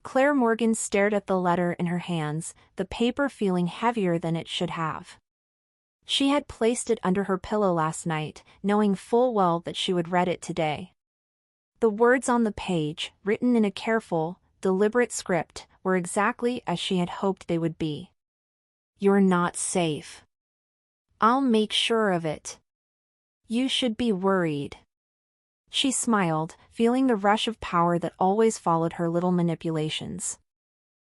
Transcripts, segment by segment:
Claire Morgan stared at the letter in her hands, the paper feeling heavier than it should have. She had placed it under her pillow last night, knowing full well that she would read it today. The words on the page, written in a careful, deliberate script, were exactly as she had hoped they would be. "You're not safe. I'll make sure of it. You should be worried." She smiled, feeling the rush of power that always followed her little manipulations.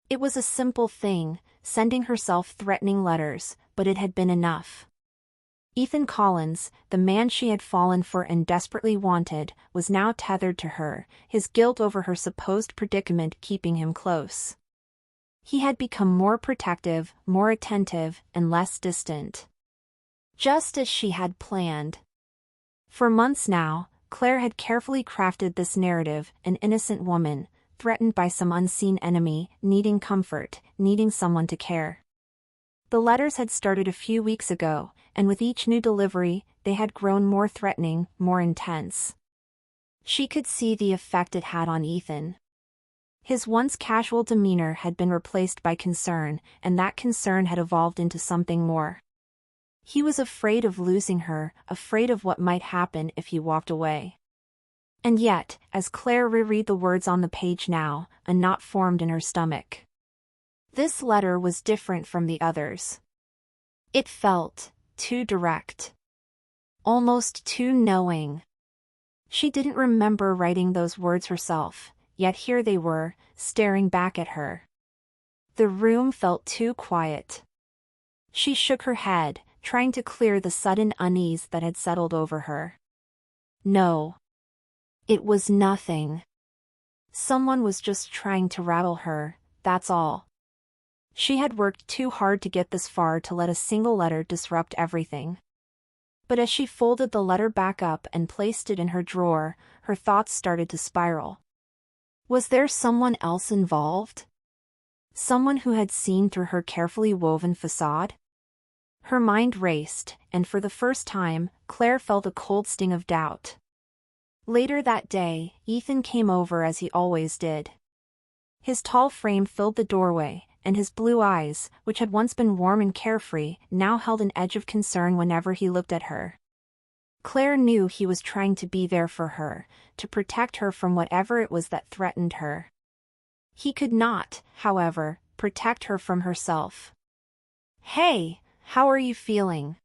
It was a simple thing, sending herself threatening letters, but it had been enough. Ethan Collins, the man she had fallen for and desperately wanted, was now tethered to her, his guilt over her supposed predicament keeping him close. He had become more protective, more attentive, and less distant. Just as she had planned. For months now, Claire had carefully crafted this narrative, an innocent woman, threatened by some unseen enemy, needing comfort, needing someone to care. The letters had started a few weeks ago, and with each new delivery, they had grown more threatening, more intense. She could see the effect it had on Ethan. His once casual demeanor had been replaced by concern, and that concern had evolved into something more. He was afraid of losing her, afraid of what might happen if he walked away. And yet, as Claire reread the words on the page now, a knot formed in her stomach. This letter was different from the others. It felt too direct. Almost too knowing. She didn't remember writing those words herself, yet here they were, staring back at her. The room felt too quiet. She shook her head, trying to clear the sudden unease that had settled over her. No. It was nothing. Someone was just trying to rattle her, that's all. She had worked too hard to get this far to let a single letter disrupt everything. But as she folded the letter back up and placed it in her drawer, her thoughts started to spiral. Was there someone else involved? Someone who had seen through her carefully woven facade? Her mind raced, and for the first time, Claire felt a cold sting of doubt. Later that day, Ethan came over as he always did. His tall frame filled the doorway, and his blue eyes, which had once been warm and carefree, now held an edge of concern whenever he looked at her. Claire knew he was trying to be there for her, to protect her from whatever it was that threatened her. He could not, however, protect her from herself. "Hey, how are you feeling?"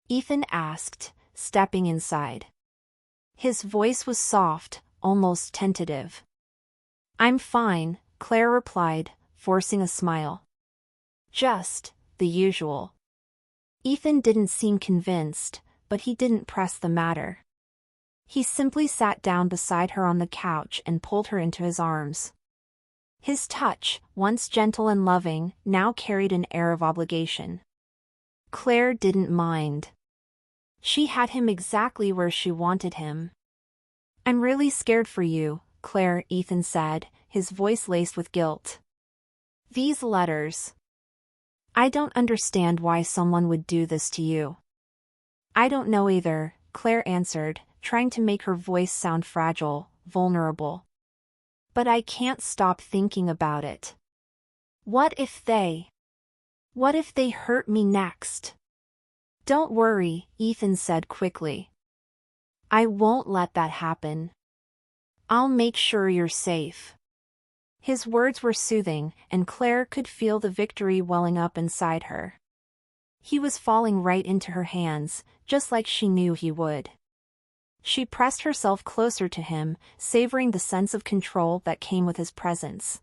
Ethan asked, stepping inside. His voice was soft, almost tentative. "I'm fine," Claire replied, forcing a smile. "Just the usual." Ethan didn't seem convinced, but he didn't press the matter. He simply sat down beside her on the couch and pulled her into his arms. His touch, once gentle and loving, now carried an air of obligation. Claire didn't mind. She had him exactly where she wanted him. "I'm really scared for you, Claire," Ethan said, his voice laced with guilt. "These letters. I don't understand why someone would do this to you." "I don't know either," Claire answered, trying to make her voice sound fragile, vulnerable. "But I can't stop thinking about it. What if they hurt me next?" "Don't worry," Ethan said quickly. "I won't let that happen. I'll make sure you're safe." His words were soothing, and Claire could feel the victory welling up inside her. He was falling right into her hands, just like she knew he would. She pressed herself closer to him, savoring the sense of control that came with his presence.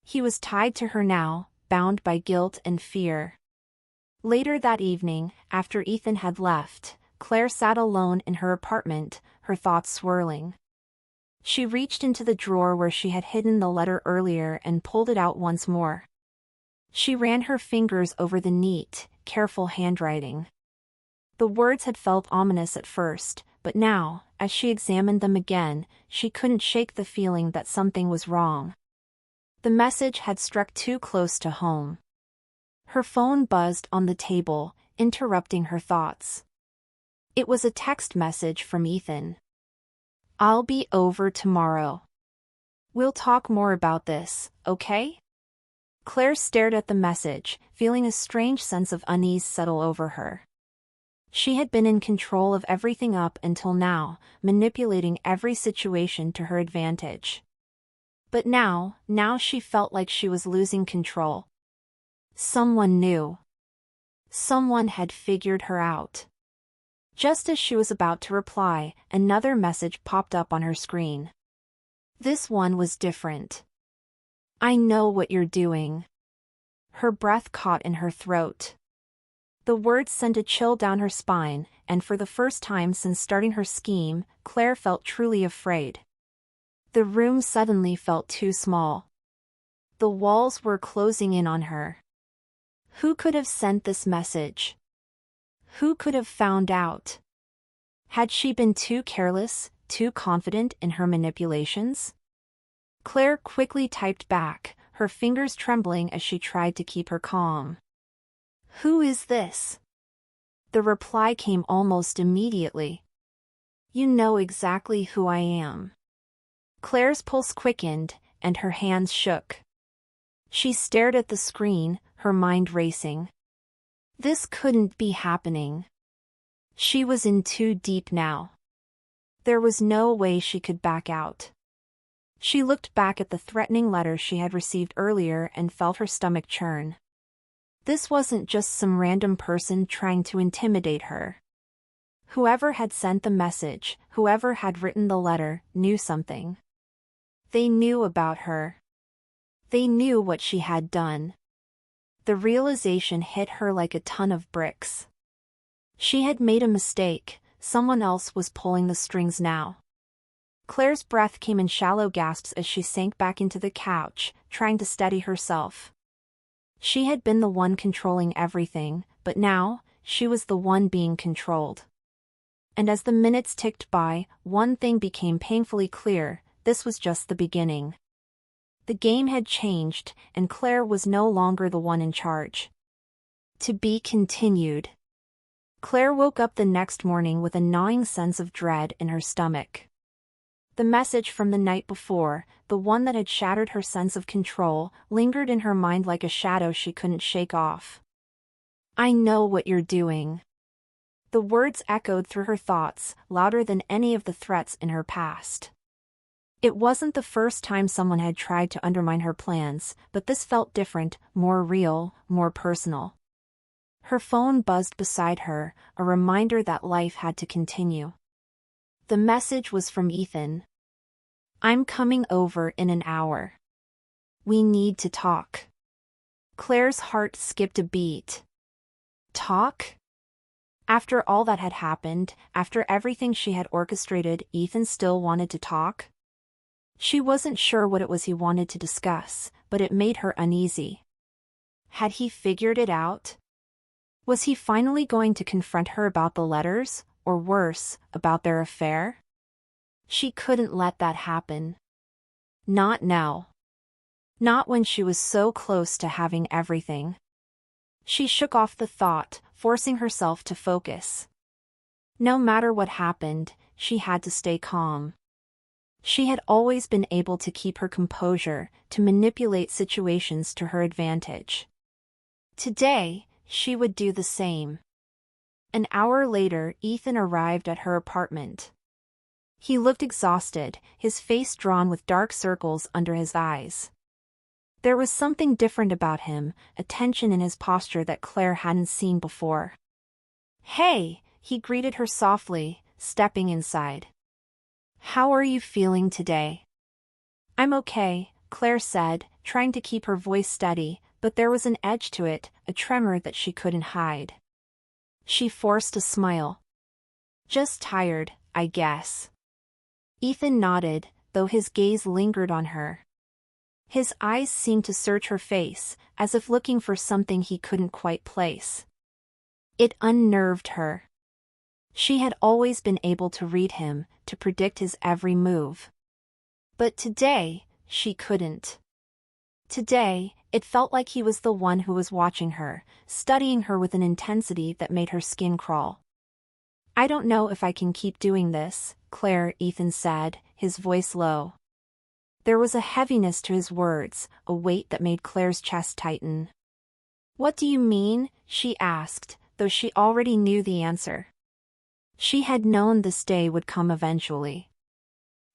He was tied to her now, bound by guilt and fear. Later that evening, after Ethan had left, Claire sat alone in her apartment, her thoughts swirling. She reached into the drawer where she had hidden the letter earlier and pulled it out once more. She ran her fingers over the neat, careful handwriting. The words had felt ominous at first, but now, as she examined them again, she couldn't shake the feeling that something was wrong. The message had struck too close to home. Her phone buzzed on the table, interrupting her thoughts. It was a text message from Ethan. "I'll be over tomorrow. We'll talk more about this, okay? Claire stared at the message, feeling a strange sense of unease settle over her. She had been in control of everything up until now, manipulating every situation to her advantage. But now she felt like she was losing control. Someone knew. Someone had figured her out. Just as she was about to reply, another message popped up on her screen. This one was different. I know what you're doing. Her breath caught in her throat. The words sent a chill down her spine, and for the first time since starting her scheme, Claire felt truly afraid. The room suddenly felt too small. The walls were closing in on her. Who could have sent this message? Who could have found out? Had she been too careless, too confident in her manipulations? Claire quickly typed back, her fingers trembling as she tried to keep her calm. Who is this? The reply came almost immediately. You know exactly who I am. Claire's pulse quickened, and her hands shook. She stared at the screen, her mind racing. This couldn't be happening. She was in too deep now. There was no way she could back out. She looked back at the threatening letter she had received earlier and felt her stomach churn. This wasn't just some random person trying to intimidate her. Whoever had sent the message, whoever had written the letter, knew something. They knew about her. They knew what she had done. The realization hit her like a ton of bricks. She had made a mistake, someone else was pulling the strings now. Claire's breath came in shallow gasps as she sank back into the couch, trying to steady herself. She had been the one controlling everything, but now, she was the one being controlled. And as the minutes ticked by, one thing became painfully clear: this was just the beginning. The game had changed, and Claire was no longer the one in charge. To be continued. Claire woke up the next morning with a gnawing sense of dread in her stomach. The message from the night before, the one that had shattered her sense of control, lingered in her mind like a shadow she couldn't shake off. I know what you're doing. The words echoed through her thoughts, louder than any of the threats in her past. It wasn't the first time someone had tried to undermine her plans, but this felt different, more real, more personal. Her phone buzzed beside her, a reminder that life had to continue. The message was from Ethan. I'm coming over in an hour. We need to talk. Claire's heart skipped a beat. Talk? After all that had happened, after everything she had orchestrated, Ethan still wanted to talk? She wasn't sure what it was he wanted to discuss, but it made her uneasy. Had he figured it out? Was he finally going to confront her about the letters, or worse, about their affair? She couldn't let that happen. Not now. Not when she was so close to having everything. She shook off the thought, forcing herself to focus. No matter what happened, she had to stay calm. She had always been able to keep her composure, to manipulate situations to her advantage. Today, she would do the same. An hour later, Ethan arrived at her apartment. He looked exhausted, his face drawn with dark circles under his eyes. There was something different about him, a tension in his posture that Claire hadn't seen before. Hey, he greeted her softly, stepping inside. How are you feeling today? I'm okay, Claire said, trying to keep her voice steady, but there was an edge to it, a tremor that she couldn't hide. She forced a smile. Just tired, I guess. Ethan nodded, though his gaze lingered on her. His eyes seemed to search her face, as if looking for something he couldn't quite place. It unnerved her. She had always been able to read him, to predict his every move. But today, she couldn't. Today, it felt like he was the one who was watching her, studying her with an intensity that made her skin crawl. I don't know if I can keep doing this, Claire, Ethan said, his voice low. There was a heaviness to his words, a weight that made Claire's chest tighten. "What do you mean?" she asked, though she already knew the answer. She had known this day would come eventually.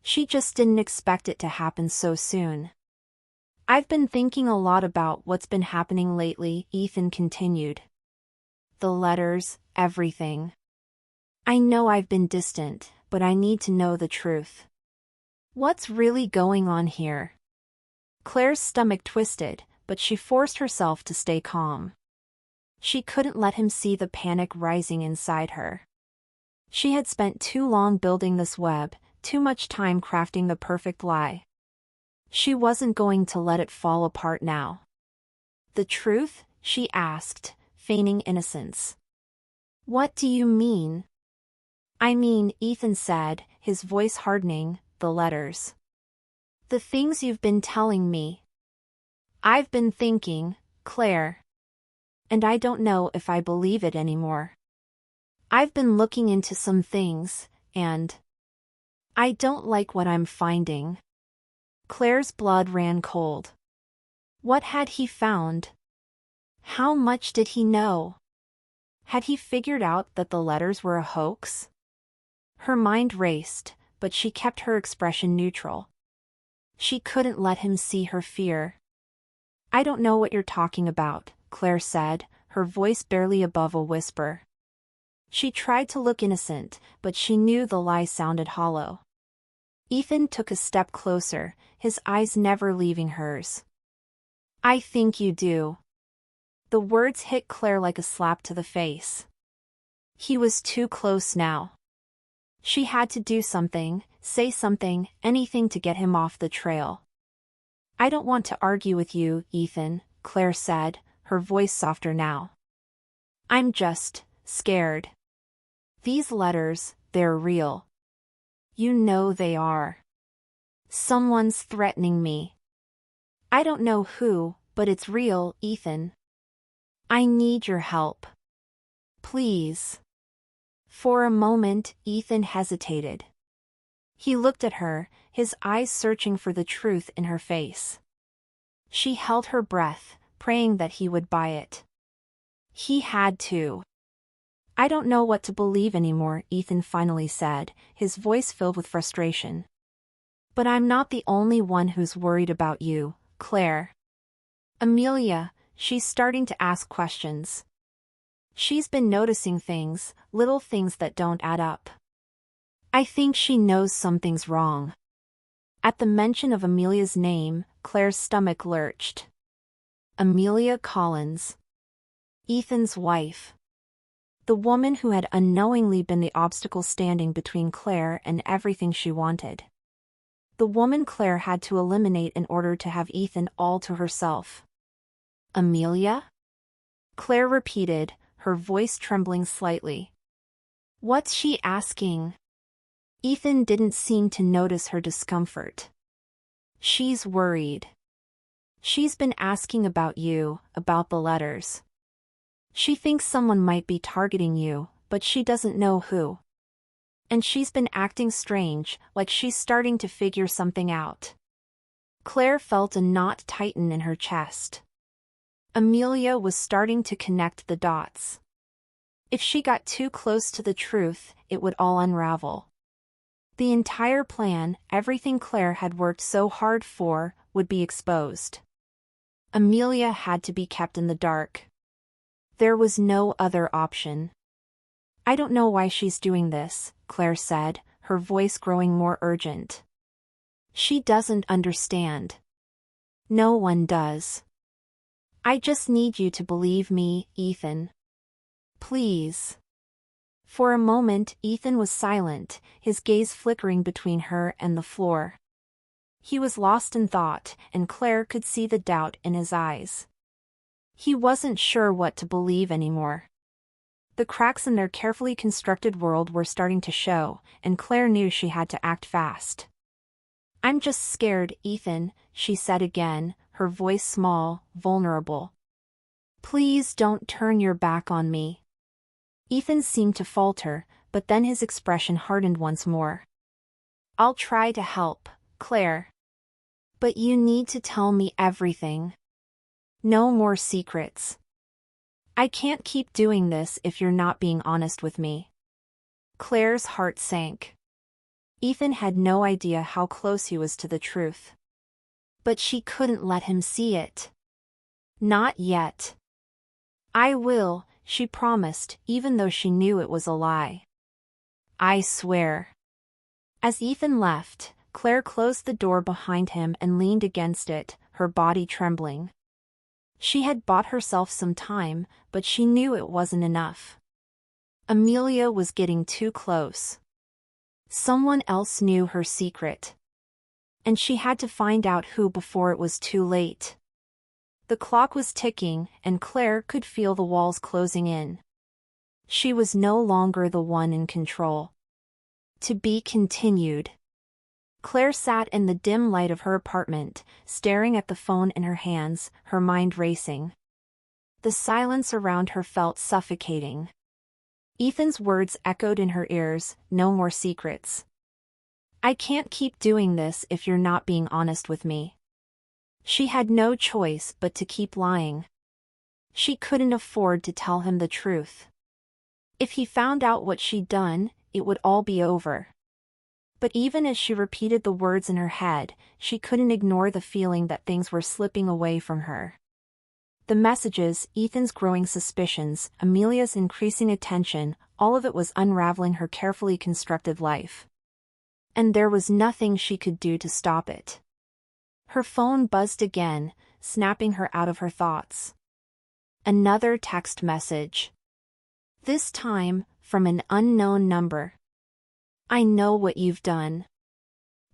She just didn't expect it to happen so soon. "I've been thinking a lot about what's been happening lately," Ethan continued. "The letters, everything. I know I've been distant, but I need to know the truth. What's really going on here?" Claire's stomach twisted, but she forced herself to stay calm. She couldn't let him see the panic rising inside her. She had spent too long building this web, too much time crafting the perfect lie. She wasn't going to let it fall apart now. "The truth?" she asked, feigning innocence. "What do you mean?" "I mean," Ethan said, his voice hardening, "the letters. The things you've been telling me. I've been thinking, Claire. And I don't know if I believe it anymore. I've been looking into some things, and I don't like what I'm finding." Claire's blood ran cold. What had he found? How much did he know? Had he figured out that the letters were a hoax? Her mind raced, but she kept her expression neutral. She couldn't let him see her fear. "I don't know what you're talking about," Claire said, her voice barely above a whisper. She tried to look innocent, but she knew the lie sounded hollow. Ethan took a step closer, his eyes never leaving hers. "I think you do." The words hit Claire like a slap to the face. He was too close now. She had to do something, say something, anything to get him off the trail. "I don't want to argue with you, Ethan," Claire said, her voice softer now. "I'm just scared. These letters, they're real. You know they are. Someone's threatening me. I don't know who, but it's real, Ethan. I need your help. Please." For a moment, Ethan hesitated. He looked at her, his eyes searching for the truth in her face. She held her breath, praying that he would buy it. He had to. "I don't know what to believe anymore," Ethan finally said, his voice filled with frustration. "But I'm not the only one who's worried about you, Claire. Amelia, she's starting to ask questions. She's been noticing things, little things that don't add up. I think she knows something's wrong." At the mention of Amelia's name, Claire's stomach lurched. Amelia Collins. Ethan's wife. The woman who had unknowingly been the obstacle standing between Claire and everything she wanted. The woman Claire had to eliminate in order to have Ethan all to herself. "Amelia?" Claire repeated, her voice trembling slightly. "What's she asking?" Ethan didn't seem to notice her discomfort. "She's worried. She's been asking about you, about the letters. She thinks someone might be targeting you, but she doesn't know who. And she's been acting strange, like she's starting to figure something out." Claire felt a knot tighten in her chest. Amelia was starting to connect the dots. If she got too close to the truth, it would all unravel. The entire plan, everything Claire had worked so hard for, would be exposed. Amelia had to be kept in the dark. There was no other option. "I don't know why she's doing this," Claire said, her voice growing more urgent. "She doesn't understand. No one does. I just need you to believe me, Ethan. Please." For a moment, Ethan was silent, his gaze flickering between her and the floor. He was lost in thought, and Claire could see the doubt in his eyes. He wasn't sure what to believe anymore. The cracks in their carefully constructed world were starting to show, and Claire knew she had to act fast. "I'm just scared, Ethan," she said again, her voice small, vulnerable. "Please don't turn your back on me." Ethan seemed to falter, but then his expression hardened once more. "I'll try to help, Claire. But you need to tell me everything. No more secrets. I can't keep doing this if you're not being honest with me. Claire's heart sank. Ethan had no idea how close he was to the truth. But she couldn't let him see it. Not yet. I will, she promised, even though she knew it was a lie. I swear. As Ethan left, Claire closed the door behind him and leaned against it, her body trembling. She had bought herself some time, but she knew it wasn't enough. Amelia was getting too close. Someone else knew her secret. And she had to find out who before it was too late. The clock was ticking, and Claire could feel the walls closing in. She was no longer the one in control. To be continued. Claire sat in the dim light of her apartment, staring at the phone in her hands, her mind racing. The silence around her felt suffocating. Ethan's words echoed in her ears, no more secrets. I can't keep doing this if you're not being honest with me. She had no choice but to keep lying. She couldn't afford to tell him the truth. If he found out what she'd done, it would all be over. But even as she repeated the words in her head, she couldn't ignore the feeling that things were slipping away from her. The messages, Ethan's growing suspicions, Amelia's increasing attention, all of it was unraveling her carefully constructed life. And there was nothing she could do to stop it. Her phone buzzed again, snapping her out of her thoughts. Another text message. This time, from an unknown number. I know what you've done.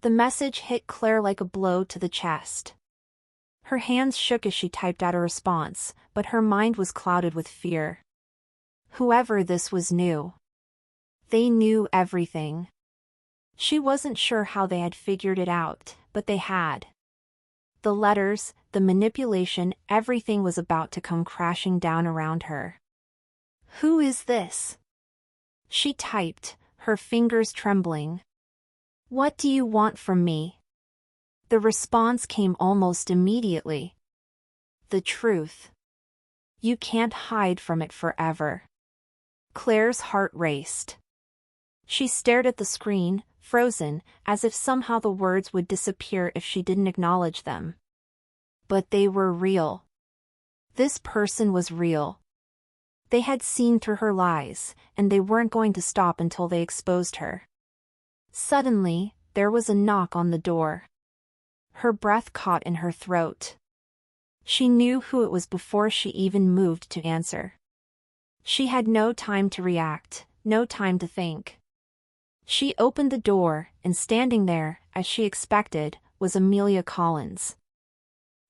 The message hit Claire like a blow to the chest. Her hands shook as she typed out a response, but her mind was clouded with fear. Whoever this was knew. They knew everything. She wasn't sure how they had figured it out, but they had. The letters, the manipulation, everything was about to come crashing down around her. Who is this? She typed, her fingers trembling. What do you want from me? The response came almost immediately. The truth. You can't hide from it forever. Claire's heart raced. She stared at the screen, frozen, as if somehow the words would disappear if she didn't acknowledge them. But they were real. This person was real. They had seen through her lies, and they weren't going to stop until they exposed her. Suddenly, there was a knock on the door. Her breath caught in her throat. She knew who it was before she even moved to answer. She had no time to react, no time to think. She opened the door, and standing there, as she expected, was Amelia Collins.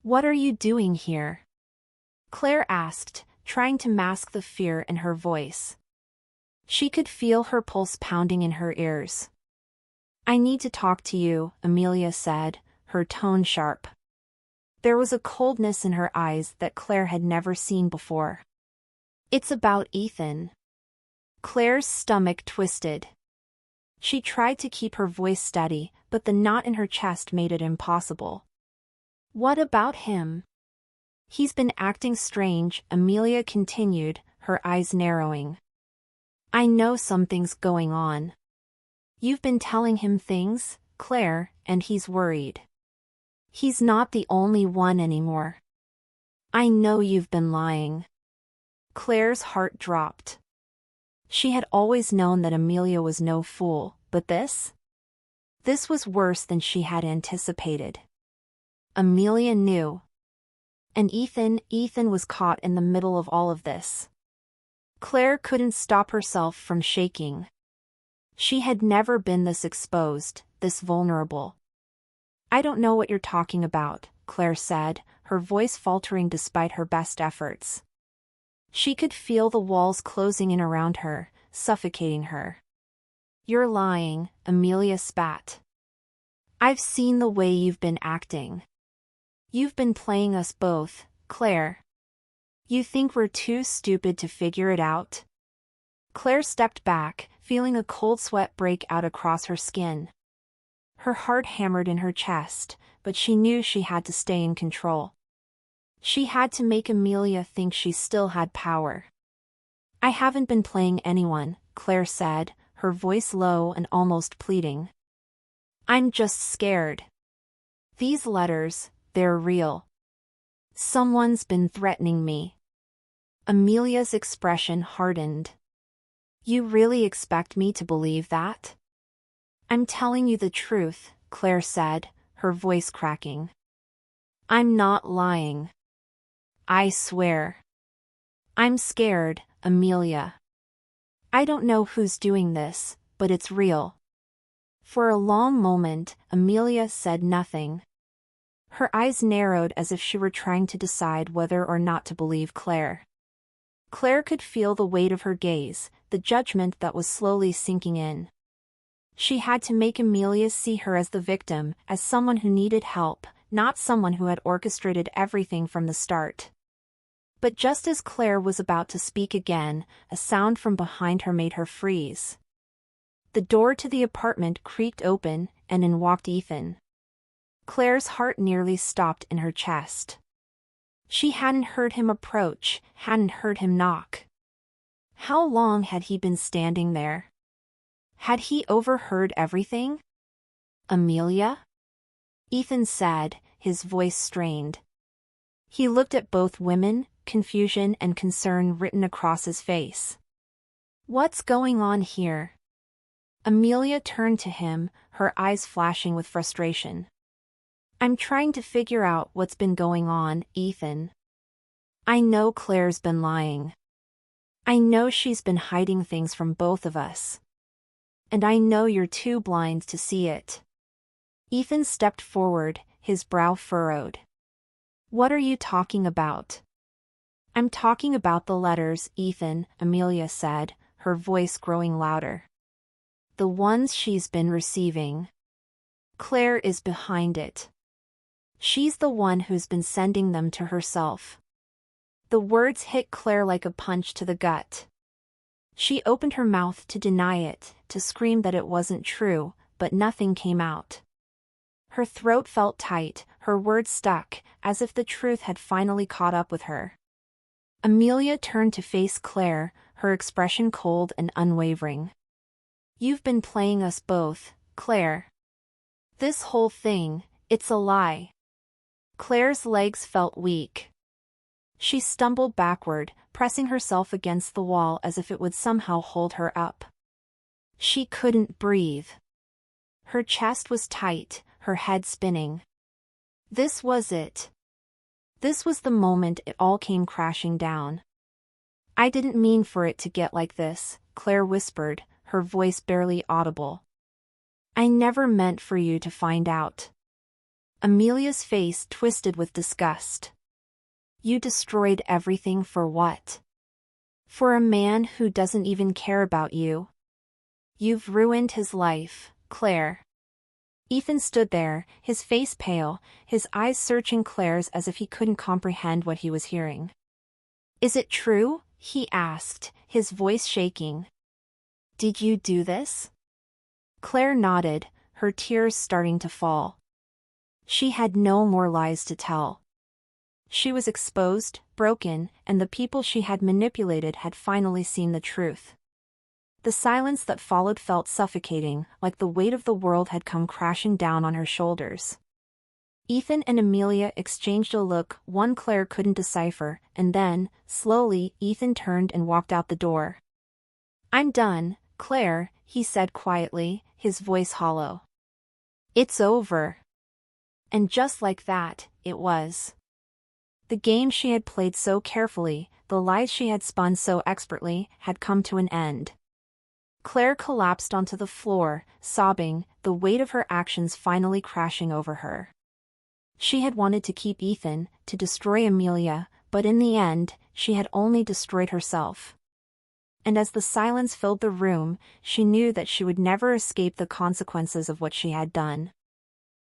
What are you doing here? Claire asked, trying to mask the fear in her voice. She could feel her pulse pounding in her ears. I need to talk to you, Amelia said, her tone sharp. There was a coldness in her eyes that Claire had never seen before. It's about Ethan. Claire's stomach twisted. She tried to keep her voice steady, but the knot in her chest made it impossible. What about him? He's been acting strange, Amelia continued, her eyes narrowing. I know something's going on. You've been telling him things, Claire, and he's worried. He's not the only one anymore. I know you've been lying. Claire's heart dropped. She had always known that Amelia was no fool, but this? This was worse than she had anticipated. Amelia knew. And Ethan was caught in the middle of all of this. Claire couldn't stop herself from shaking. She had never been this exposed, this vulnerable. I don't know what you're talking about, Claire said, her voice faltering despite her best efforts. She could feel the walls closing in around her, suffocating her. You're lying, Amelia spat. I've seen the way you've been acting. You've been playing us both, Claire. You think we're too stupid to figure it out? Claire stepped back, feeling a cold sweat break out across her skin. Her heart hammered in her chest, but she knew she had to stay in control. She had to make Amelia think she still had power. "I haven't been playing anyone," Claire said, her voice low and almost pleading. "I'm just scared. These letters, they're real. Someone's been threatening me." Amelia's expression hardened. "You really expect me to believe that?" "I'm telling you the truth," Claire said, her voice cracking. "I'm not lying. I swear. I'm scared, Amelia. I don't know who's doing this, but it's real." For a long moment, Amelia said nothing. Her eyes narrowed as if she were trying to decide whether or not to believe Claire. Claire could feel the weight of her gaze, the judgment that was slowly sinking in. She had to make Amelia see her as the victim, as someone who needed help, not someone who had orchestrated everything from the start. But just as Claire was about to speak again, a sound from behind her made her freeze. The door to the apartment creaked open, and in walked Ethan. Claire's heart nearly stopped in her chest. She hadn't heard him approach, hadn't heard him knock. How long had he been standing there? Had he overheard everything? "Amelia?" Ethan said, his voice strained. He looked at both women, confusion and concern written across his face. "What's going on here?" Amelia turned to him, her eyes flashing with frustration. "I'm trying to figure out what's been going on, Ethan. I know Claire's been lying. I know she's been hiding things from both of us. And I know you're too blind to see it." Ethan stepped forward, his brow furrowed. "What are you talking about?" "I'm talking about the letters, Ethan," Amelia said, her voice growing louder. "The ones she's been receiving. Claire is behind it. She's the one who's been sending them to herself." The words hit Claire like a punch to the gut. She opened her mouth to deny it, to scream that it wasn't true, but nothing came out. Her throat felt tight, her words stuck, as if the truth had finally caught up with her. Amelia turned to face Claire, her expression cold and unwavering. "You've been playing us both, Claire. This whole thing, it's a lie." Claire's legs felt weak. She stumbled backward, pressing herself against the wall as if it would somehow hold her up. She couldn't breathe. Her chest was tight, her head spinning. This was it. This was the moment it all came crashing down. "I didn't mean for it to get like this," Claire whispered, her voice barely audible. "I never meant for you to find out." Amelia's face twisted with disgust. "You destroyed everything for what? For a man who doesn't even care about you? You've ruined his life, Claire." Ethan stood there, his face pale, his eyes searching Claire's as if he couldn't comprehend what he was hearing. "Is it true?" he asked, his voice shaking. "Did you do this?" Claire nodded, her tears starting to fall. She had no more lies to tell. She was exposed, broken, and the people she had manipulated had finally seen the truth. The silence that followed felt suffocating, like the weight of the world had come crashing down on her shoulders. Ethan and Amelia exchanged a look one Claire couldn't decipher, and then, slowly, Ethan turned and walked out the door. "I'm done, Claire," he said quietly, his voice hollow. "It's over." And just like that, it was. The game she had played so carefully, the lies she had spun so expertly, had come to an end. Claire collapsed onto the floor, sobbing, the weight of her actions finally crashing over her. She had wanted to keep Ethan, to destroy Amelia, but in the end, she had only destroyed herself. And as the silence filled the room, she knew that she would never escape the consequences of what she had done.